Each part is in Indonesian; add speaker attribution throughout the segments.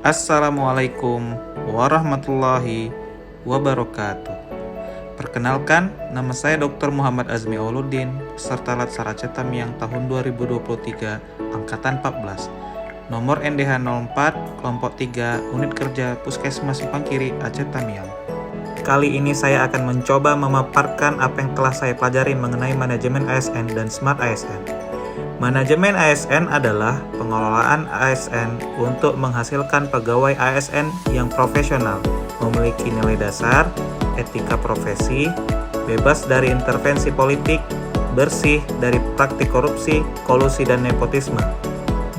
Speaker 1: Assalamualaikum warahmatullahi wabarakatuh. Perkenalkan, nama saya Dr. Muhammad Azmi Auluddin, peserta Latsar Aceh Tamiang tahun 2023, Angkatan 14. Nomor NDH 04, kelompok 3, unit kerja Puskesmas Simpang Kiri, Aceh Tamiang. Kali ini saya akan mencoba memaparkan apa yang telah saya pelajari mengenai manajemen ASN dan Smart ASN. Manajemen ASN adalah pengelolaan ASN untuk menghasilkan pegawai ASN yang profesional, memiliki nilai dasar, etika profesi, bebas dari intervensi politik, bersih dari praktik korupsi, kolusi, dan nepotisme.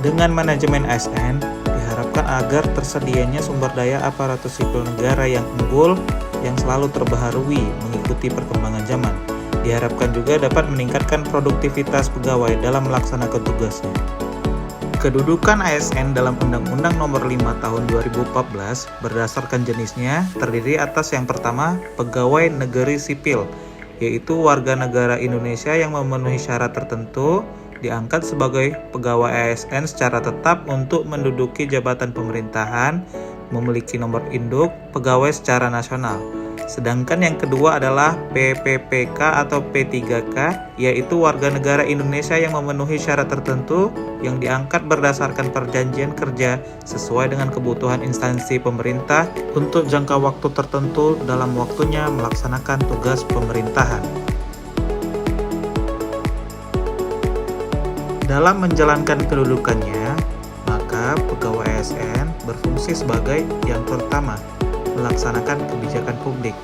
Speaker 1: Dengan manajemen ASN, diharapkan agar tersedianya sumber daya aparatur sipil negara yang unggul, yang selalu terbaharui mengikuti perkembangan zaman. Diharapkan juga dapat meningkatkan produktivitas pegawai dalam melaksanakan tugasnya. Kedudukan ASN dalam Undang-Undang Nomor 5 Tahun 2014 berdasarkan jenisnya terdiri atas yang pertama, pegawai negeri sipil, yaitu warga negara Indonesia yang memenuhi syarat tertentu diangkat sebagai pegawai ASN secara tetap untuk menduduki jabatan pemerintahan, memiliki nomor induk pegawai secara nasional. Sedangkan yang kedua adalah PPPK atau P3K, yaitu warga negara Indonesia yang memenuhi syarat tertentu yang diangkat berdasarkan perjanjian kerja sesuai dengan kebutuhan instansi pemerintah untuk jangka waktu tertentu dalam waktunya melaksanakan tugas pemerintahan. Dalam menjalankan kedudukannya, maka pegawai ASN berfungsi sebagai yang pertama, melaksanakan kebijakan publik,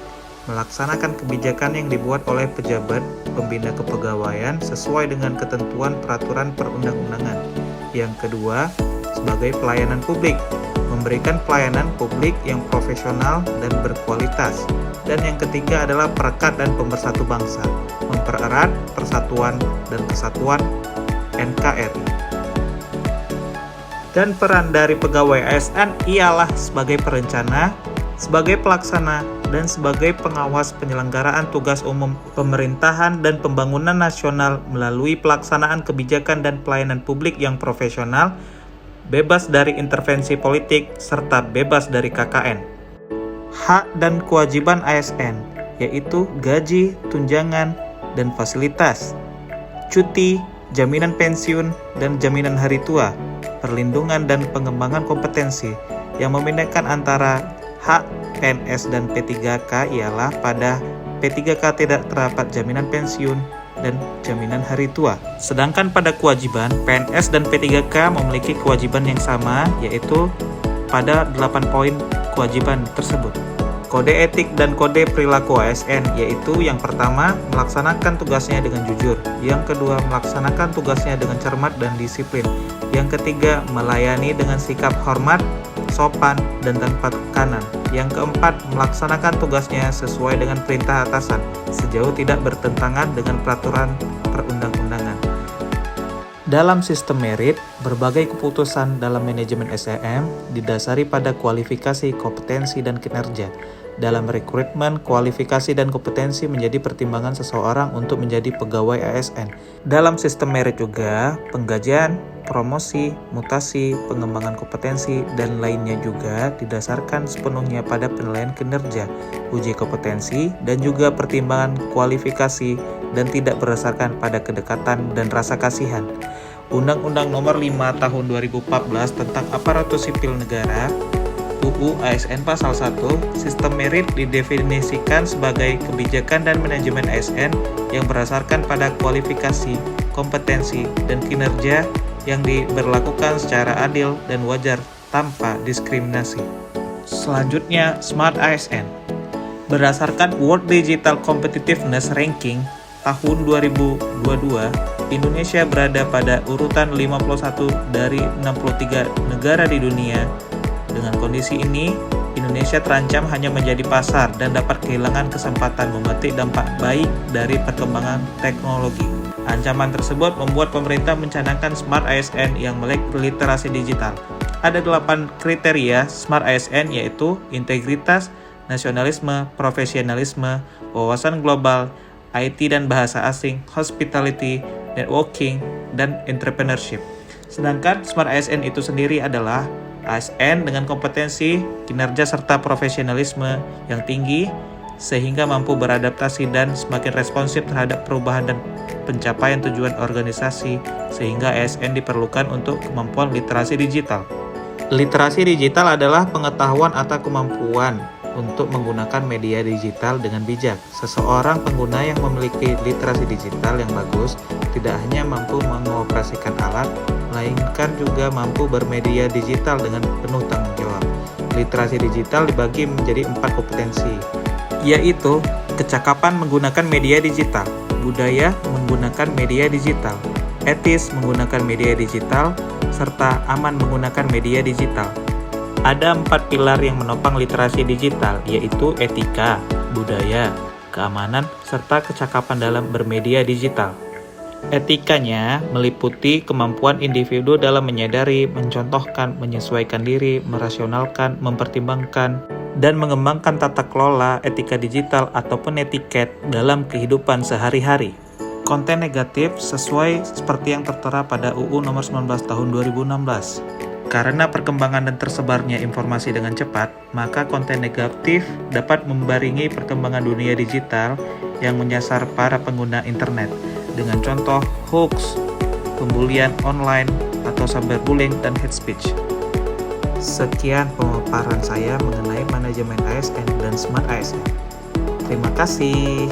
Speaker 1: melaksanakan kebijakan yang dibuat oleh pejabat pembina kepegawaian sesuai dengan ketentuan peraturan perundang-undangan. Yang kedua, sebagai pelayanan publik, memberikan pelayanan publik yang profesional dan berkualitas. Dan yang ketiga adalah perekat dan pemersatu bangsa, mempererat persatuan dan kesatuan NKRI. Dan peran dari pegawai ASN ialah sebagai perencana, sebagai pelaksana, dan sebagai pengawas penyelenggaraan tugas umum pemerintahan dan pembangunan nasional melalui pelaksanaan kebijakan dan pelayanan publik yang profesional, bebas dari intervensi politik, serta bebas dari KKN. Hak dan kewajiban ASN, yaitu gaji, tunjangan, dan fasilitas, cuti, jaminan pensiun, dan jaminan hari tua, perlindungan dan pengembangan kompetensi. Yang membedakan antara hak PNS dan P3K ialah pada P3K tidak terdapat jaminan pensiun dan jaminan hari tua. Sedangkan pada kewajiban, PNS dan P3K memiliki kewajiban yang sama, yaitu pada 8 poin kewajiban tersebut. Kode etik dan kode perilaku ASN, yaitu yang pertama, melaksanakan tugasnya dengan jujur. Yang kedua, melaksanakan tugasnya dengan cermat dan disiplin. Yang ketiga, melayani dengan sikap hormat, sopan, dan tanpa tekanan. Yang keempat, melaksanakan tugasnya sesuai dengan perintah atasan, sejauh tidak bertentangan dengan peraturan perundang-undangan. Dalam sistem merit, berbagai keputusan dalam manajemen SDM didasari pada kualifikasi, kompetensi, dan kinerja. Dalam rekrutmen, kualifikasi dan kompetensi menjadi pertimbangan seseorang untuk menjadi pegawai ASN. Dalam sistem merit juga, penggajian, promosi, mutasi, pengembangan kompetensi, dan lainnya juga didasarkan sepenuhnya pada penilaian kinerja, uji kompetensi, dan juga pertimbangan kualifikasi dan tidak berdasarkan pada kedekatan dan rasa kasihan. Undang-Undang Nomor 5 Tahun 2014 tentang Aparatur Sipil Negara UU ASN Pasal 1, sistem merit didefinisikan sebagai kebijakan dan manajemen ASN yang berdasarkan pada kualifikasi, kompetensi, dan kinerja yang diberlakukan secara adil dan wajar tanpa diskriminasi. Selanjutnya, Smart ASN. Berdasarkan World Digital Competitiveness Ranking tahun 2022, Indonesia berada pada urutan 51 dari 63 negara di dunia. Dengan kondisi ini, Indonesia terancam hanya menjadi pasar dan dapat kehilangan kesempatan memetik dampak baik dari perkembangan teknologi. Ancaman tersebut membuat pemerintah mencanangkan Smart ASN yang melek literasi digital. Ada 8 kriteria Smart ASN, yaitu integritas, nasionalisme, profesionalisme, wawasan global, IT dan bahasa asing, hospitality, networking, dan entrepreneurship. Sedangkan Smart ASN itu sendiri adalah ASN dengan kompetensi, kinerja serta profesionalisme yang tinggi sehingga mampu beradaptasi dan semakin responsif terhadap perubahan dan pencapaian tujuan organisasi, sehingga ASN diperlukan untuk kemampuan literasi digital. Literasi digital adalah pengetahuan atau kemampuan untuk menggunakan media digital dengan bijak. Seseorang pengguna yang memiliki literasi digital yang bagus tidak hanya mampu mengoperasikan alat, melainkan juga mampu bermedia digital dengan penuh tanggung jawab. Literasi digital dibagi menjadi 4 kompetensi, yaitu kecakapan menggunakan media digital, budaya menggunakan media digital, etis menggunakan media digital, serta aman menggunakan media digital. Ada 4 pilar yang menopang literasi digital, yaitu etika, budaya, keamanan, serta kecakapan dalam bermedia digital. Etikanya meliputi kemampuan individu dalam menyadari, mencontohkan, menyesuaikan diri, merasionalkan, mempertimbangkan, dan mengembangkan tata kelola etika digital ataupun etiket dalam kehidupan sehari-hari. Konten negatif sesuai seperti yang tertera pada UU Nomor 19 Tahun 2016. Karena perkembangan dan tersebarnya informasi dengan cepat, maka konten negatif dapat membaringi perkembangan dunia digital yang menyasar para pengguna internet dengan contoh hoax, pembulian online, atau cyberbullying dan hate speech. Sekian pemaparan saya mengenai manajemen ASN dan Smart ASN. Terima kasih.